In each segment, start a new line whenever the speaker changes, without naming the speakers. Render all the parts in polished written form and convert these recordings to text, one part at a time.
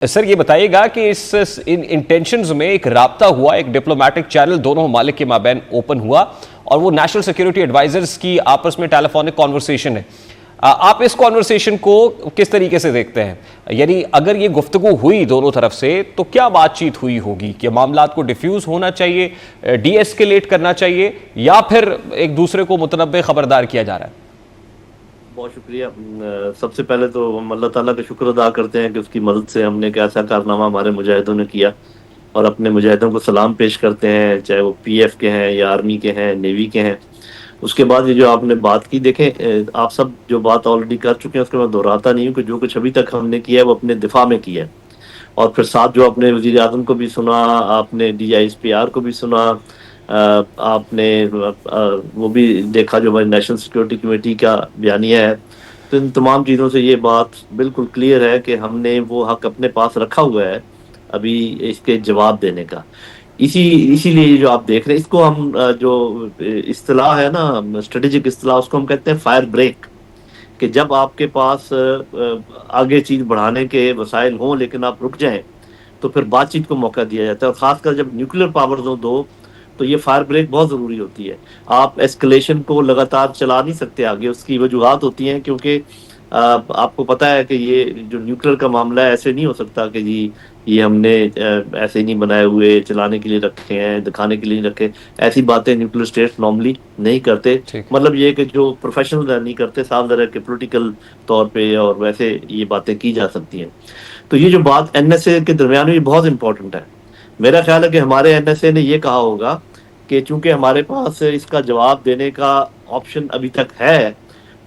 Sir ये बताइएगा कि इन इंटेंशंस में एक राब्ता हुआ, एक डिप्लोमेटिक चैनल दोनों ममालिक के माबैन ओपन हुआ और वो नेशनल सिक्योरिटी एडवाइजर्स की आपस में टेलीफोनिक कॉन्वर्सेशन है। आप इस कॉन्वर्सेशन को किस तरीके से देखते हैं? यानी अगर ये गुफ्तगू हुई दोनों तरफ से तो क्या बातचीत हुई होगी कि मामलात को डिफ्यूज होना चाहिए, डीएस्केलेट करना चाहिए, या फिर एक दूसरे को मुतनब्बे खबरदार किया जा रहा है?
बहुत शुक्रिया। सबसे पहले तो हम अल्लाह ताला का शुक्र अदा करते हैं कि उसकी मदद से हमने एक ऐसा कारनामा हमारे मुजाहिदों ने किया, और अपने मुजाहिदों को सलाम पेश करते हैं, चाहे वो पीएफ के हैं या आर्मी के हैं, नेवी के हैं। उसके बाद ये जो आपने बात की, देखें आप सब जो बात ऑलरेडी कर चुके हैं उसको मैं दोहराता नहीं हूँ कि जो कुछ अभी तक हमने किया है वो अपने दिफा में किया है। और फिर साथ जो आपने वज़ीर आज़म को भी सुना, आपने DISPR को भी सुना, आपने वो भी देखा जो हमारी नेशनल सिक्योरिटी कमेटी का बयानिया है। तो इन तमाम चीज़ों से ये बात बिल्कुल क्लियर है कि हमने वो हक अपने पास रखा हुआ है अभी इसके जवाब देने का। इसीलिए जो आप देख रहे हैं इसको हम जो इस्तिलाह है ना, स्ट्रेटेजिक इस्तिलाह, उसको हम कहते हैं फायर ब्रेक। कि जब आपके पास आगे चीज़ बढ़ाने के वसाइल हों लेकिन आप रुक जाएं, तो फिर बातचीत को मौका दिया जाता है। और ख़ासकर जब न्यूक्लियर पावर्स हों दो, तो ये फायर ब्रेक बहुत ज़रूरी होती है। आप एस्केलेशन को लगातार चला नहीं सकते आगे, उसकी वजूहात होती हैं क्योंकि आपको पता है कि ये जो न्यूक्लियर का मामला है ऐसे नहीं हो सकता कि जी ये हमने ऐसे नहीं बनाए हुए चलाने के लिए रखे हैं, दिखाने के लिए रखे। ऐसी बातें न्यूक्लियर स्टेट्स नॉर्मली नहीं करते। मतलब ये कि जो प्रोफेशनल नहीं करते, साफ ज़रा के पोलिटिकल तौर पे और वैसे ये बातें की जा सकती हैं। तो ये जो बात NSA के दरमियान में बहुत इंपॉर्टेंट है। मेरा ख्याल है कि हमारे NSA ने ये कहा होगा कि चूंकि हमारे पास इसका जवाब देने का ऑप्शन अभी तक है,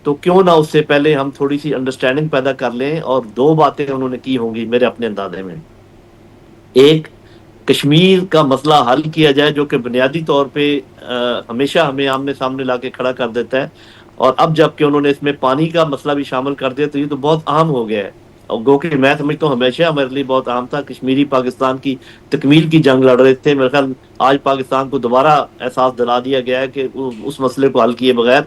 तो क्यों ना उससे पहले हम थोड़ी सी अंडरस्टैंडिंग पैदा कर लें। और दो बातें उन्होंने की होंगी मेरे अपने अंदाजे में। एक, कश्मीर का मसला हल किया जाए जो कि बुनियादी तौर पे हमेशा हमें आमने सामने लाके खड़ा कर देता है, और अब जबकि उन्होंने इसमें पानी का मसला भी शामिल कर दिया तो ये तो बहुत अहम हो गया है। और गो कि मैं समझता हूँ हमेशा हमारे लिए बहुत अहम था। कश्मीरी पाकिस्तान की तकमील की जंग लड़ रहे थे। मेरे ख्याल आज पाकिस्तान को दोबारा एहसास दिला दिया गया है कि उस मसले को हल किए बगैर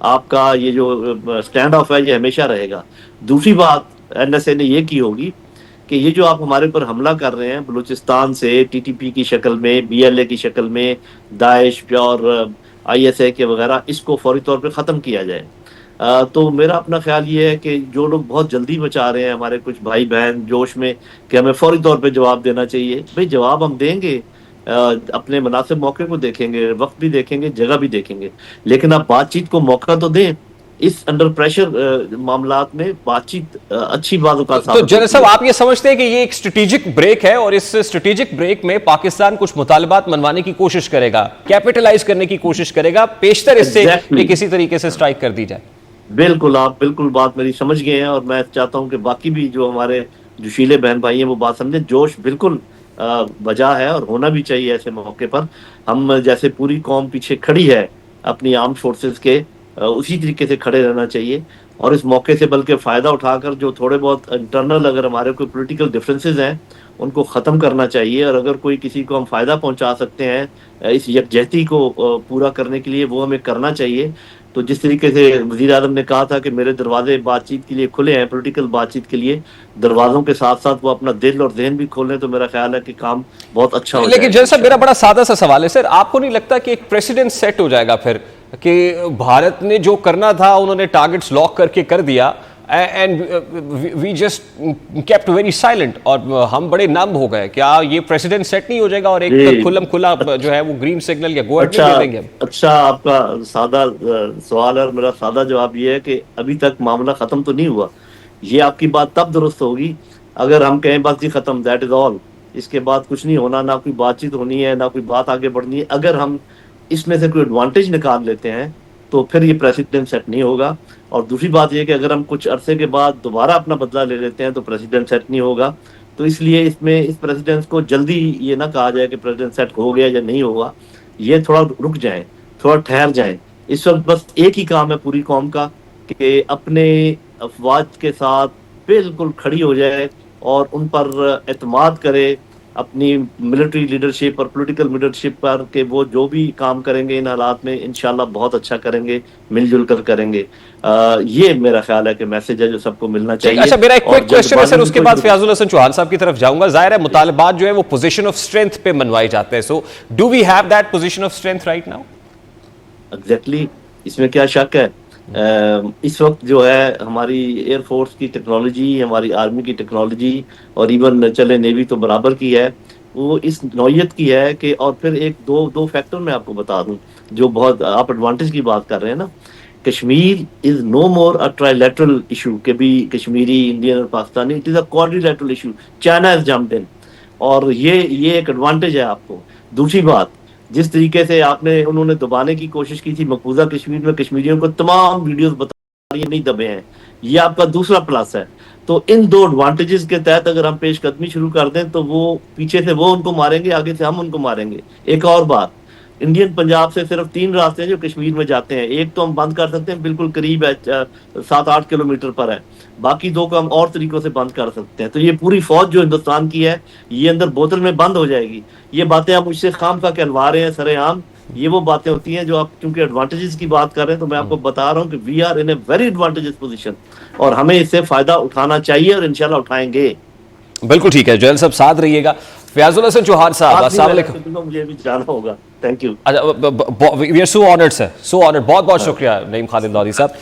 आपका ये जो स्टैंड ऑफ है ये हमेशा रहेगा। दूसरी बात NSA ने ये की होगी कि ये जो आप हमारे ऊपर हमला कर रहे हैं बलूचिस्तान से TTP की शक्ल में, BLA की शक्ल में, दाइश और ISA के वगैरह, इसको फौरी तौर पे ख़त्म किया जाए। तो मेरा अपना ख्याल ये है कि जो लोग बहुत जल्दी मचा रहे हैं, हमारे कुछ भाई बहन जोश में कि हमें फौरी तौर पे जवाब देना चाहिए, भाई जवाब हम देंगे, अपने मुनासिब मौके को देखेंगे, वक्त भी देखेंगे, जगह भी देखेंगे, लेकिन आप बातचीत को मौका तो दें। इस अंडर प्रेशर मामलात में बातचीत अच्छी बातों का
तो जनरल साहब, आप ये समझते हैं कि ये एक स्ट्रेटेजिक ब्रेक है और इस स्ट्रेटेजिक ब्रेक में पाकिस्तान कुछ मुतालबात मनवाने की कोशिश करेगा, कैपिटलाइज करने की कोशिश करेगा, पेशतर इससे कि किसी तरीके से स्ट्राइक कर दी जाए?
बिल्कुल, आप बिल्कुल बात मेरी समझ गए हैं, और मैं चाहता हूं कि बाकी भी जो हमारे जोशीले बहन भाई हैं वो बात समझें। जोश बिल्कुल वजह है और होना भी चाहिए ऐसे मौके पर। हम जैसे पूरी कौम पीछे खड़ी है अपनी आर्म फोर्सेस के, उसी तरीके से खड़े रहना चाहिए। और इस मौके से बल्कि फ़ायदा उठाकर जो थोड़े बहुत इंटरनल अगर हमारे कोई पॉलिटिकल डिफरेंसेस हैं उनको ख़त्म करना चाहिए, और अगर कोई किसी को हम फ़ायदा पहुंचा सकते हैं इस यकजहती को पूरा करने के लिए, वो हमें करना चाहिए। तो जिस तरीके से वज़ीर आज़म ने कहा था कि मेरे दरवाजे बातचीत के लिए खुले हैं, पॉलिटिकल बातचीत के लिए, दरवाज़ों के साथ साथ वो अपना दिल और ज़हन भी खोलें, तो मेरा ख्याल है कि काम बहुत अच्छा हो जाएगा।
लेकिन जैसा मेरा बड़ा सादा सा सवाल है सर, आपको नहीं लगता कि एक प्रेसिडेंट सेट हो जाएगा फिर कि भारत ने जो करना था उन्होंने टारगेट्स लॉक करके कर दिया and we just kept very silent, और हम बड़े नम हो गए? क्या ये प्रेसिडेंट सेट नहीं हो जाएगा और एक खुल्लम खुला जो है वो ग्रीन सिग्नल या गो अहेड दे देंगे?
अच्छा, आपका सादा सवाल है और मेरा सादा जवाब ये है कि अभी तक मामला खत्म तो नहीं हुआ। ये आपकी बात तब दुरुस्त होगी अगर हम कहें बस जी खत्म, दैट इज ऑल, इसके बाद कुछ नहीं होना, ना कोई बातचीत होनी है, ना कोई बात आगे बढ़नी है। अगर हम इसमें से कोई एडवांटेज निकाल लेते हैं तो फिर ये प्रेसिडेंट सेट नहीं होगा। और दूसरी बात यह कि अगर हम कुछ अरसे के बाद दोबारा अपना बदला ले लेते हैं तो प्रेसिडेंट सेट नहीं होगा। तो इसलिए इसमें इस प्रेसिडेंट को जल्दी ये ना कहा जाए कि प्रेसिडेंट सेट हो गया या नहीं होगा। ये थोड़ा रुक जाए, थोड़ा ठहर जाए। इस वक्त बस एक ही काम है पूरी कौम का कि अपने अफवाज के साथ बिल्कुल खड़ी हो जाए और उन पर एतमाद करे, अपनी मिलिट्री लीडरशिप और पॉलिटिकल लीडरशिप पर के वो जो भी काम करेंगे इन हालात में इंशाल्लाह बहुत अच्छा करेंगे, मिलजुल कर करेंगे। ये मेरा ख्याल है कि मैसेज है जो सबको मिलना चाहिए।
अच्छा, मेरा एक
और
क्विक क्वेश्चन है सर,
जल्दबाजी
उसके
में
बाद
कोई-
फयाजुल हसन चौहान साहब की तरफ जाऊंगा। जाहिर है मुतालबात जो है वो पोजीशन ऑफ स्ट्रेंथ पे मनवाए जाते हैं, so do we have that position of strength right now?
Exactly, इसमें क्या शक है। इस वक्त जो है हमारी एयरफोर्स की टेक्नोलॉजी, हमारी आर्मी की टेक्नोलॉजी और इवन चले नेवी तो बराबर की है, वो इस नौयत की है कि और फिर एक दो दो फैक्टर मैं आपको बता दूं जो बहुत आप एडवांटेज की बात कर रहे हैं ना। Kashmir is no more a trilateral issue के भी कश्मीरी, इंडियन और Pakistani, it is a quadrilateral issue. China is jumped in, और ये एक एडवांटेज है आपको। दूसरी बात, जिस तरीके से आपने उन्होंने दबाने की कोशिश की थी मकबूजा कश्मीर में, कश्मीरियों को तमाम वीडियोस बता रही है नहीं दबे हैं, ये आपका दूसरा प्लस है। तो इन दो एडवांटेजेस के तहत अगर हम पेशकदमी शुरू कर दें तो वो पीछे से वो उनको मारेंगे, आगे से हम उनको मारेंगे। एक और बात, इंडियन पंजाब से सिर्फ 3 रास्ते हैं जो कश्मीर में जाते हैं। एक तो हम बंद कर सकते हैं, बिल्कुल करीब है, 7-8 किलोमीटर पर है। बाकी 2 को हम और तरीकों से बंद कर सकते हैं। तो ये पूरी फौज जो हिंदुस्तान की है ये अंदर बोतल में बंद हो जाएगी। ये बातें आप मुझसे खाम खा कहलवा रहे हैं सरेआम, ये वो बातें होती हैं जो आप क्योंकि एडवांटेजेस की बात कर रहे हैं, तो मैं आपको बता रहा हूँ कि we are in a very advantages position और हमें इससे फायदा उठाना चाहिए और इंशाल्लाह उठाएंगे।
बिल्कुल ठीक है, जोयल साहब साथ रहिएगा। फयाजुल हसन चौहान साहब,
आप भी
अस्सलाम
मेरे
वालेकुम।
साथ हो, मुझे भी जाना होगा। Thank you.
अच्छा, we are so honoured sir, so honoured, बहुत बहुत शुक्रिया नईम खालिद लौधी साहब।